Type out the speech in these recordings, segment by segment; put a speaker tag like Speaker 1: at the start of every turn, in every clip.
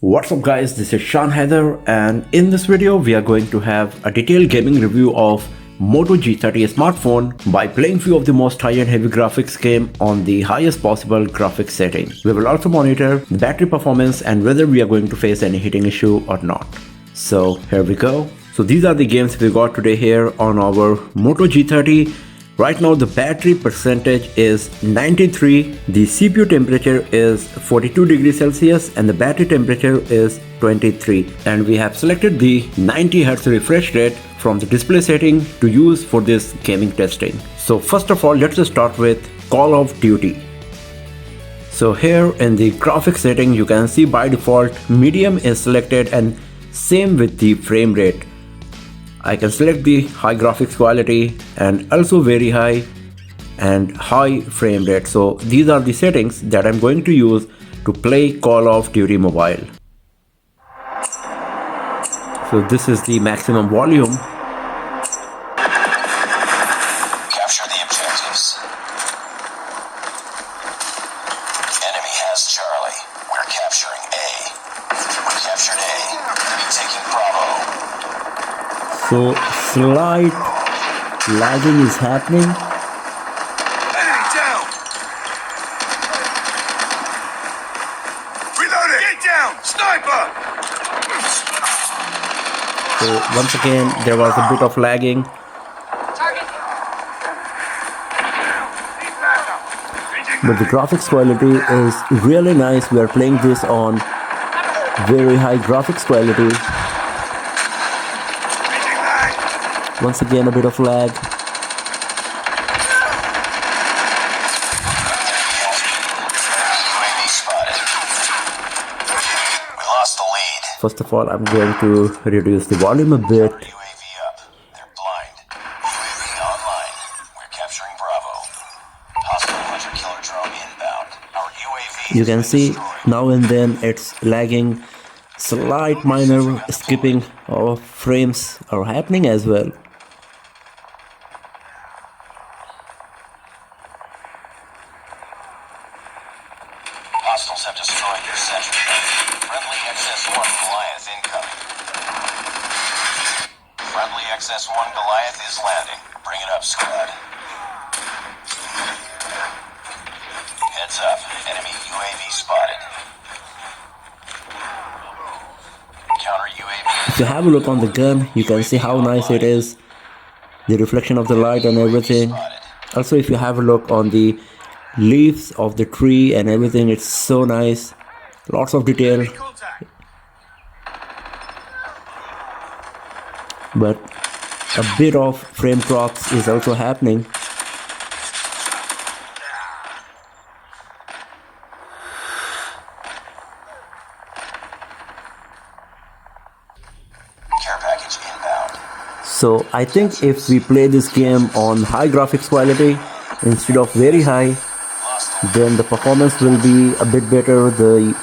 Speaker 1: What's up guys, this is Sean Heather, and in this video we are going to have a detailed gaming review of Moto G30 smartphone by playing few of the most high-end heavy graphics game on the highest possible graphics setting. We will also monitor the battery performance and whether we are going to face any heating issue or not. So here we go. So these are the games we got today here on our Moto G30. Right now the battery percentage is 93, the CPU temperature is 42 degrees Celsius and the battery temperature is 23, and we have selected the 90 Hz refresh rate from the display setting to use for this gaming testing. So first of all, let's just start with Call of Duty. So here in the graphics setting you can see by default medium is selected, and same with the frame rate. I can select the high graphics quality and also very high and high frame rate. So these are the settings that I'm going to use to play Call of Duty Mobile. So this is the maximum volume.
Speaker 2: Capture the objectives. Enemy has Charlie. We're capturing A. We captured A. Enemy taking Bravo.
Speaker 1: So slight lagging is happening.
Speaker 2: Enemy down! Reload it! Get down! Sniper!
Speaker 1: So once again there was a bit of lagging. But the graphics quality is really nice. We are playing this on very high graphics quality. Once again a bit of lag.
Speaker 2: UAV spotted. We lost the lead.
Speaker 1: First of all, I'm going to reduce the volume a bit.
Speaker 2: UAV up. They're blind. UAV online. We're capturing Bravo. Hostile hunter killer drone inbound. Our UAV
Speaker 1: You can see now and then it's lagging. Slight minor skipping of frames are happening as well.
Speaker 2: Hostiles have destroyed your sentry. Friendly XS-1 Goliath incoming. Friendly XS-1 Goliath is landing. Bring it up, squad. Heads up. Enemy UAV spotted. Counter UAV.
Speaker 1: If you have a look on the gun, you can see how nice it is. The reflection of the light and everything. Also, if you have a look on the leaves of the tree and everything, it's so nice. Lots of detail. But a bit of frame drops is also happening.
Speaker 2: Care package inbound.
Speaker 1: So I think if we play this game on high graphics quality instead of very high, then the performance will be a bit better. The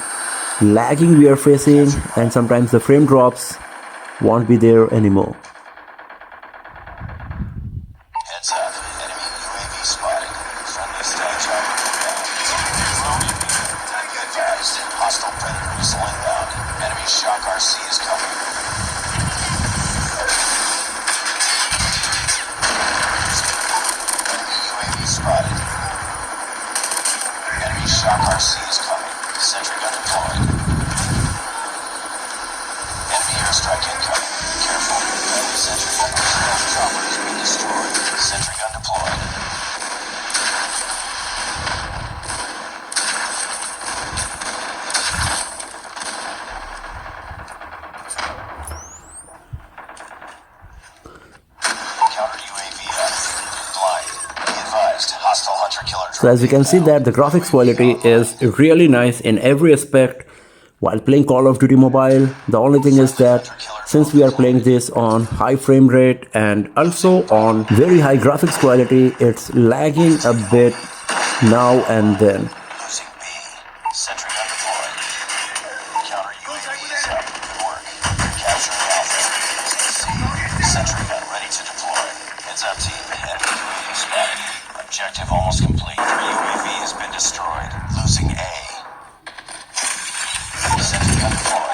Speaker 1: lagging we are facing and sometimes the frame drops won't be there anymore.
Speaker 2: Heads up. Enemy UAV spotted. Friendly stag chopper inbound. Advised. Hostile predator missile inbound. Enemy shock RC is coming. Enemy UAV spotted. Enemy shock RC is coming. Sentry gun deployed. Enemy airstrike incoming. Careful. Enemy sentry gun chopper has been destroyed. Sentry gun deployed. Counter UAV up. Blind. Be advised. Hostile hunter killer drone.
Speaker 1: So as you can see that the graphics quality is really nice in every aspect while playing Call of Duty Mobile. The only thing is that since we are playing this on high frame rate and also on very high graphics quality, it's lagging a bit now and then.
Speaker 2: Losing B. Sentry gun deployed. Counter UAV is up. Good work. Capturing Alpha. C. Sentry gun ready to deploy. Heads up, team. Enemy UAV spotted. Objective almost complete. Your UAV has been destroyed. Losing A. Sentry gun deployed.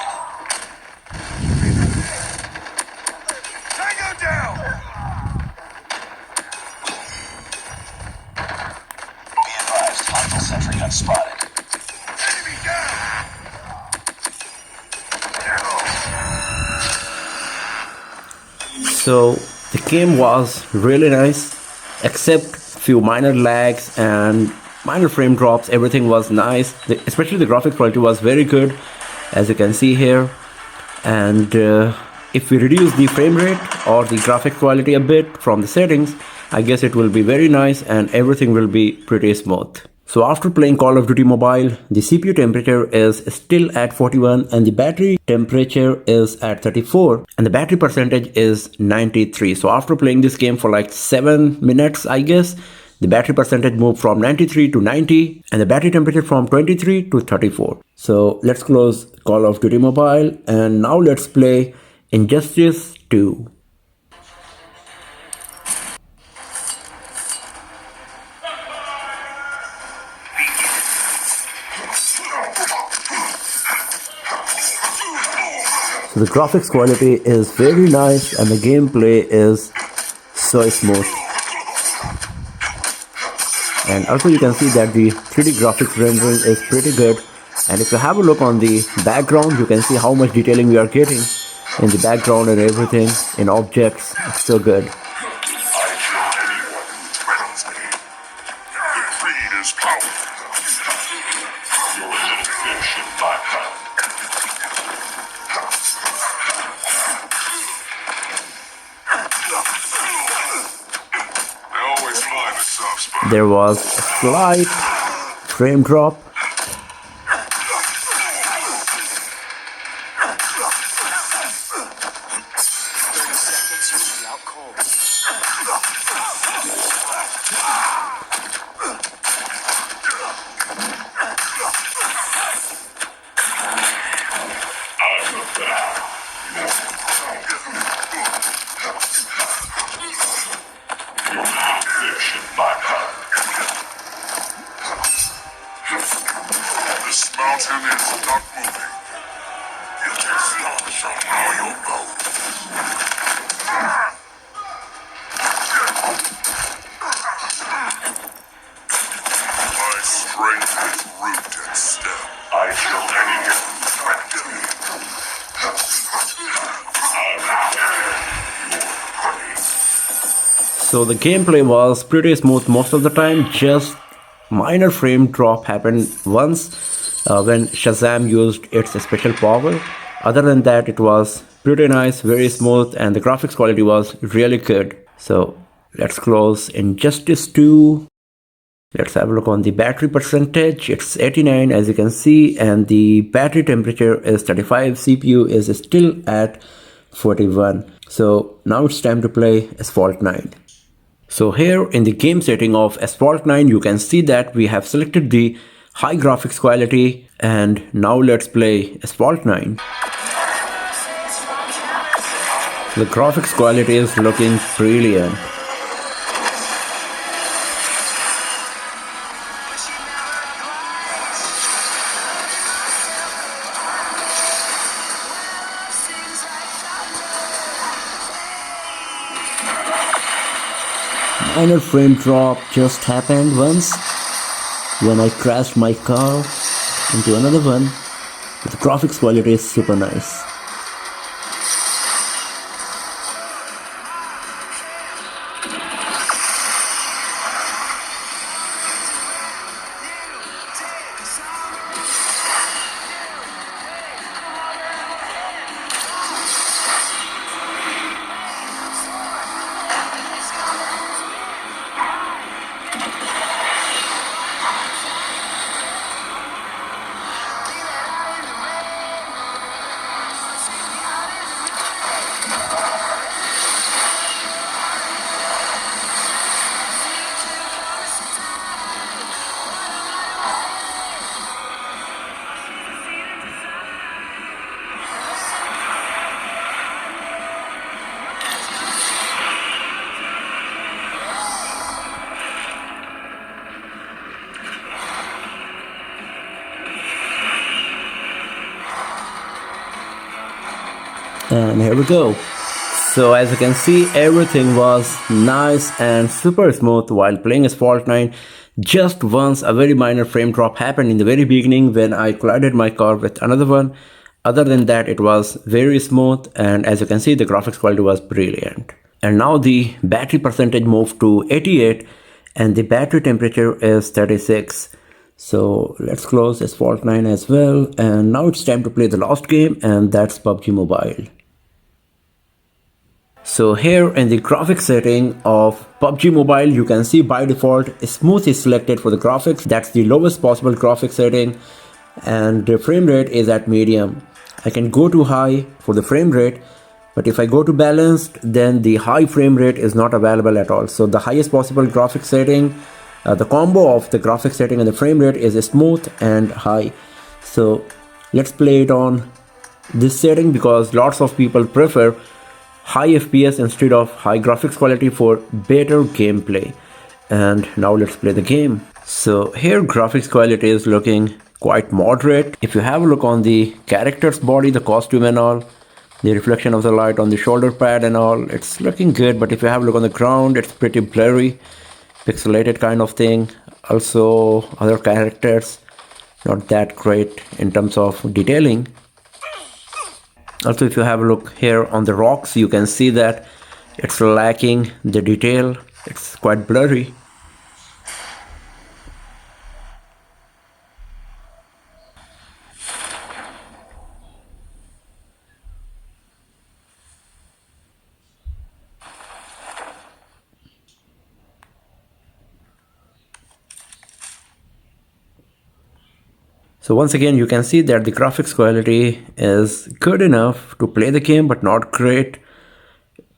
Speaker 1: So the game was really nice, except few minor lags and minor frame drops. Everything was nice, especially the graphic quality was very good, as you can see here. And if we reduce the frame rate or the graphic quality a bit from the settings, I guess it will be very nice and everything will be pretty smooth. So after playing Call of Duty Mobile, the CPU temperature is still at 41 and the battery temperature is at 34 and the battery percentage is 93. So after playing this game for like 7 minutes, I guess, the battery percentage moved from 93 to 90 and the battery temperature from 23 to 34. So let's close Call of Duty Mobile and now let's play Injustice 2. So the graphics quality is very nice and the gameplay is so smooth. And also you can see that the 3D graphics rendering is pretty good. And if you have a look on the background, you can see how much detailing we are getting in the background and everything, in objects. It's so good. There was a slight frame drop.
Speaker 2: This mountain is not moving. It is not somehow you go. My strength is root and stem. I kill anyone who threatens me.
Speaker 1: So the gameplay was pretty smooth most of the time. Just minor frame drop happened once when Shazam used its special power. Other than that, it was pretty nice, very smooth, and the graphics quality was really good. So let's close Injustice 2. Let's have a look on the battery percentage. It's 89 as you can see, and the battery temperature is 35. CPU is still at 41. So now it's time to play Asphalt 9. So here in the game setting of Asphalt 9, you can see that we have selected the high graphics quality, and now let's play Asphalt 9. The graphics quality is looking brilliant. Minor frame drop just happened once when I crashed my car into another one, but the graphics quality is super nice. And here we go. So as you can see, everything was nice and super smooth while playing Asphalt 9. Just once a very minor frame drop happened in the very beginning when I collided my car with another one. Other than that, it was very smooth, and as you can see, the graphics quality was brilliant. And now the battery percentage moved to 88 and the battery temperature is 36. So let's close Asphalt IX as well, and now it's time to play the last game, and that's PUBG Mobile. So here in the graphics setting of PUBG Mobile, you can see by default smooth is selected for the graphics. That's the lowest possible graphics setting, and the frame rate is at medium. I can go to high for the frame rate, but if I go to balanced, then the high frame rate is not available at all. So the highest possible graphics setting, the combo of the graphics setting and the frame rate is smooth and high. So let's play it on this setting because lots of people prefer high FPS instead of high graphics quality for better gameplay. And now let's play the game. So here graphics quality is looking quite moderate. If you have a look on the character's body, the costume and all, the reflection of the light on the shoulder pad and all, it's looking good. But if you have a look on the ground, it's pretty blurry, pixelated kind of thing. Also other characters, not that great in terms of detailing. Also, if you have a look here on the rocks, you can see that it's lacking the detail. It's quite blurry. So once again, you can see that the graphics quality is good enough to play the game, but not great.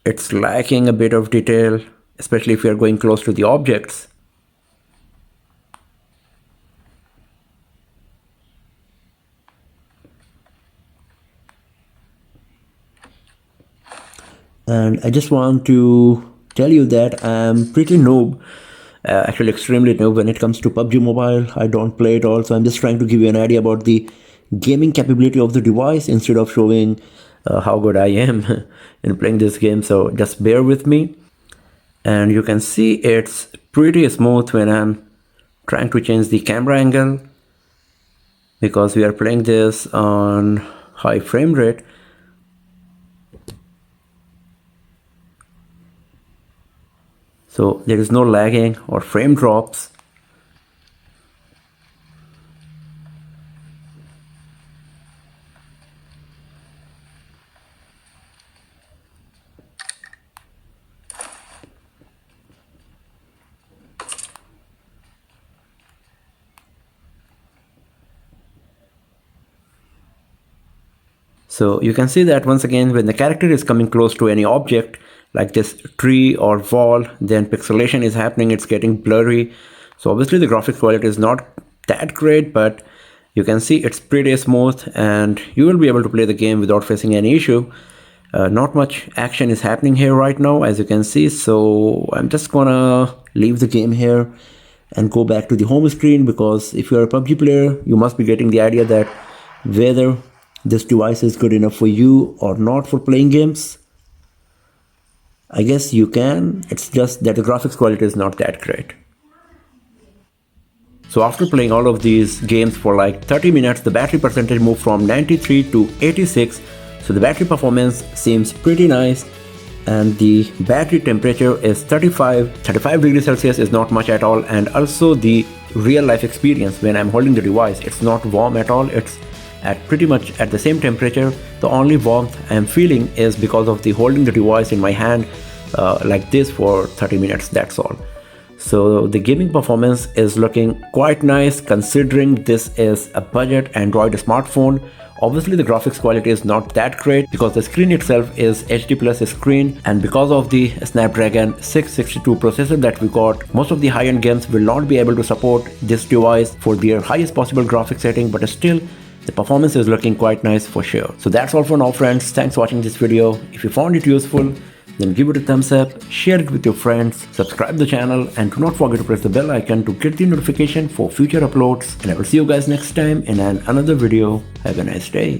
Speaker 1: It's lacking a bit of detail, especially if you're going close to the objects. And I just want to tell you that I'm pretty noob. Actually extremely new when it comes to PUBG Mobile. I don't play it all, so I'm just trying to give you an idea about the gaming capability of the device instead of showing how good I am in playing this game. So just bear with me. And you can see it's pretty smooth when I'm trying to change the camera angle, because we are playing this on high frame rate. So there is no lagging or frame drops. So you can see that once again, when the character is coming close to any object, like this tree or wall, then pixelation is happening, it's getting blurry. So obviously the graphics quality is not that great, but you can see it's pretty smooth and you will be able to play the game without facing any issue. Not much action is happening here right now, as you can see. So I'm just gonna leave the game here and go back to the home screen, because if you're a PUBG player, you must be getting the idea that whether this device is good enough for you or not for playing games. I guess you can, it's just that the graphics quality is not that great. So after playing all of these games for like 30 minutes, the battery percentage moved from 93 to 86. So the battery performance seems pretty nice, and the battery temperature is 35 degrees Celsius is not much at all. And also the real life experience, when I'm holding the device, it's not warm at all. It's at pretty much at the same temperature. The only warmth I'm feeling is because of the holding the device in my hand like this for 30 minutes, that's all. So the gaming performance is looking quite nice considering this is a budget Android smartphone. Obviously the graphics quality is not that great because the screen itself is HD plus screen, and because of the Snapdragon 662 processor that we got, most of the high-end games will not be able to support this device for their highest possible graphics setting, but still the performance is looking quite nice for sure. So that's all for now, friends. Thanks for watching this video. If you found it useful, then give it a thumbs up, share it with your friends, subscribe the channel, and do not forget to press the bell icon to get the notification for future uploads. And I will see you guys next time in another video. Have a nice day.